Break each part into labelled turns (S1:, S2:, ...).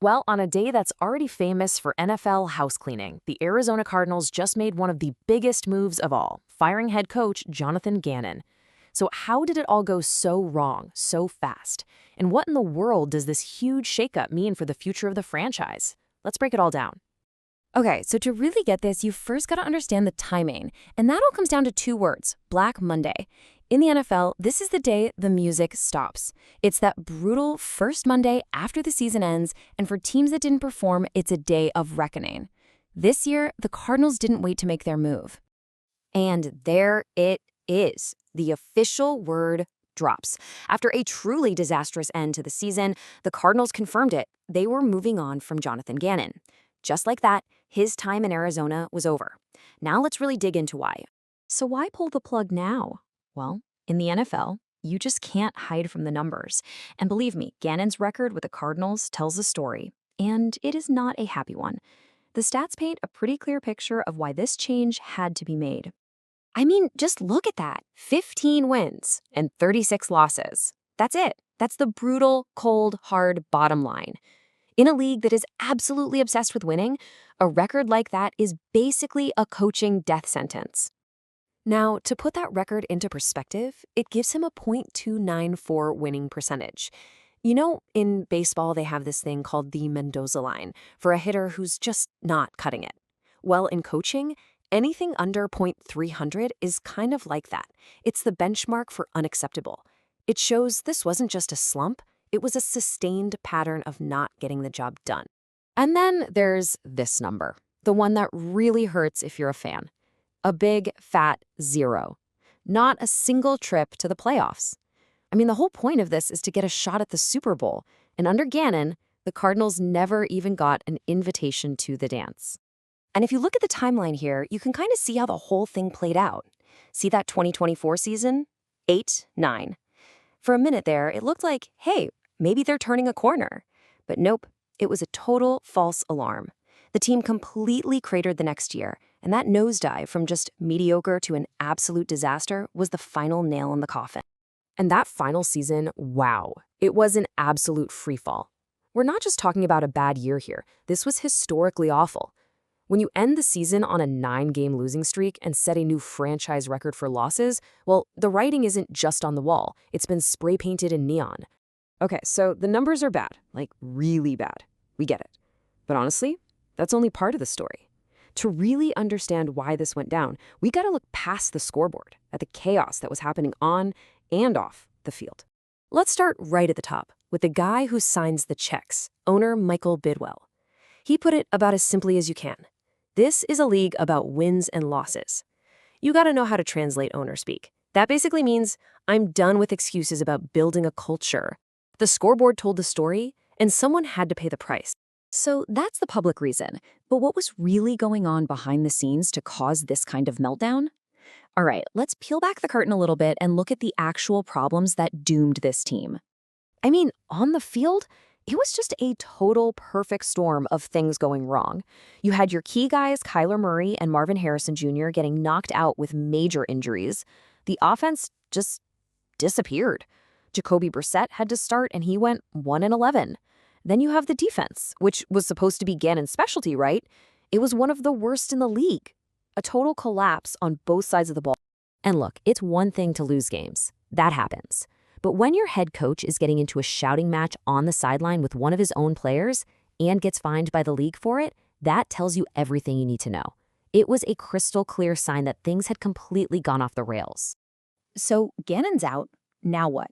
S1: Well, on a day that's already famous for NFL house cleaning, the Arizona Cardinals just made one of the biggest moves of all, firing head coach Jonathan Gannon. So how did it all go so wrong, so fast? And what in the world does this huge shakeup mean for the future of the franchise? Let's break it all down.
S2: Okay, so to really get this, you first got to understand the timing. And that all comes down to two words, Black Monday. In the NFL, this is the day the music stops. It's that brutal first Monday after the season ends, and for teams that didn't perform, it's a day of reckoning. This year, the Cardinals didn't wait to make their move. And there it is. The official word drops. After a truly disastrous end to the season, the Cardinals confirmed it. They were moving on from Jonathan Gannon. Just like that, his time in Arizona was over. Now let's really dig into why. So why pull the plug now? Well, in the NFL, you just can't hide from the numbers. And believe me, Gannon's record with the Cardinals tells a story, and it is not a happy one. The stats paint a pretty clear picture of why this change had to be made. I mean, just look at that. 15 wins and 36 losses. That's it. That's the brutal, cold, hard bottom line. In a league that is absolutely obsessed with winning, a record like that is basically a coaching death sentence. Now, to put that record into perspective, it gives him a .294 winning percentage. You know, in baseball, they have this thing called the Mendoza line for a hitter who's just not cutting it. Well, in coaching, anything under .300 is kind of like that. It's the benchmark for unacceptable. It shows this wasn't just a slump, it was a sustained pattern of not getting the job done. And then there's this number, the one that really hurts if you're a fan. A big, fat 0. Not a single trip to the playoffs. I mean, the whole point of this is to get a shot at the Super Bowl, and under Gannon, the Cardinals never even got an invitation to the dance. And if you look at the timeline here, you can kind of see how the whole thing played out. See that 2024 season? 8-9. For a minute there, it looked like, hey, maybe they're turning a corner. But nope, it was a total false alarm. The team completely cratered the next year, and that nosedive from just mediocre to an absolute disaster was the final nail in the coffin. And that final season, wow, it was an absolute freefall. We're not just talking about a bad year here. This was historically awful. When you end the season on a 9-game losing streak and set a new franchise record for losses, well, the writing isn't just on the wall. It's been spray painted in neon. Okay, so the numbers are bad, like really bad. We get it. But honestly, that's only part of the story. To really understand why this went down, we got to look past the scoreboard, at the chaos that was happening on and off the field. Let's start right at the top, with the guy who signs the checks, owner Michael Bidwell. He put it about as simply as you can. This is a league about wins and losses. You got to know how to translate owner speak. That basically means I'm done with excuses about building a culture. The scoreboard told the story, and someone had to pay the price. So that's the public reason. But what was really going on behind the scenes to cause this kind of meltdown? All right, let's peel back the curtain a little bit and look at the actual problems that doomed this team. I mean, on the field, it was just a total perfect storm of things going wrong. You had your key guys, Kyler Murray and Marvin Harrison Jr., getting knocked out with major injuries. The offense just disappeared. Jacoby Brissett had to start, and he went 1-11. Then you have the defense, which was supposed to be Gannon's specialty, right? It was one of the worst in the league. A total collapse on both sides of the ball. And look, it's one thing to lose games. That happens. But when your head coach is getting into a shouting match on the sideline with one of his own players and gets fined by the league for it, that tells you everything you need to know. It was a crystal clear sign that things had completely gone off the rails. So Gannon's out. Now what?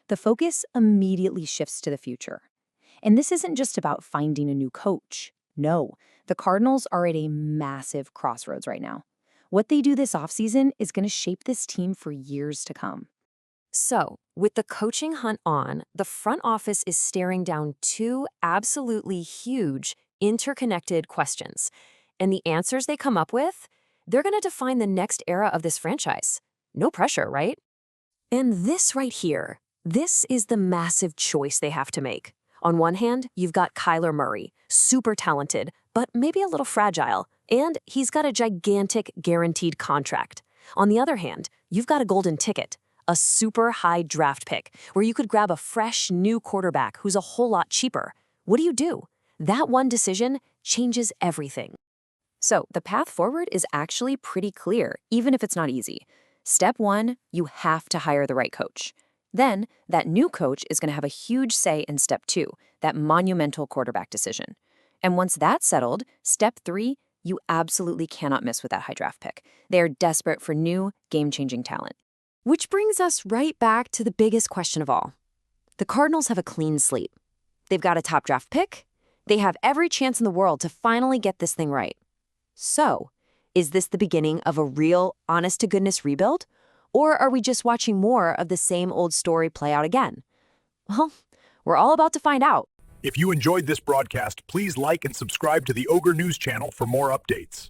S2: The focus immediately shifts to the future. And this isn't just about finding a new coach. No, the Cardinals are at a massive crossroads right now. What they do this offseason is going to shape this team for years to come. So, with the coaching hunt on, the front office is staring down two absolutely huge, interconnected questions. And the answers they come up with, they're going to define the next era of this franchise. No pressure, right? And this right here, this is the massive choice they have to make. On one hand, you've got Kyler Murray, super talented, but maybe a little fragile, and he's got a gigantic guaranteed contract. On the other hand, you've got a golden ticket, a super high draft pick, where you could grab a fresh, new quarterback who's a whole lot cheaper. What do?
S1: That one decision changes everything. So the path forward is actually pretty clear, even if it's not easy. Step one, you have to hire the right coach. Then that new coach is going to have a huge say in step two, that monumental quarterback decision. And once that's settled, step three, you absolutely cannot miss with that high draft pick. They are desperate for new, game-changing talent. Which brings us right back to the biggest question of all. The Cardinals have a clean slate. They've got a top draft pick. They have every chance in the world to finally get this thing right. So, is this the beginning of a real, honest-to-goodness rebuild? Or are we just watching more of the same old story play out again? Well, we're all about to find out.
S3: If you enjoyed this broadcast, please like and subscribe to the Ogre News channel for more updates.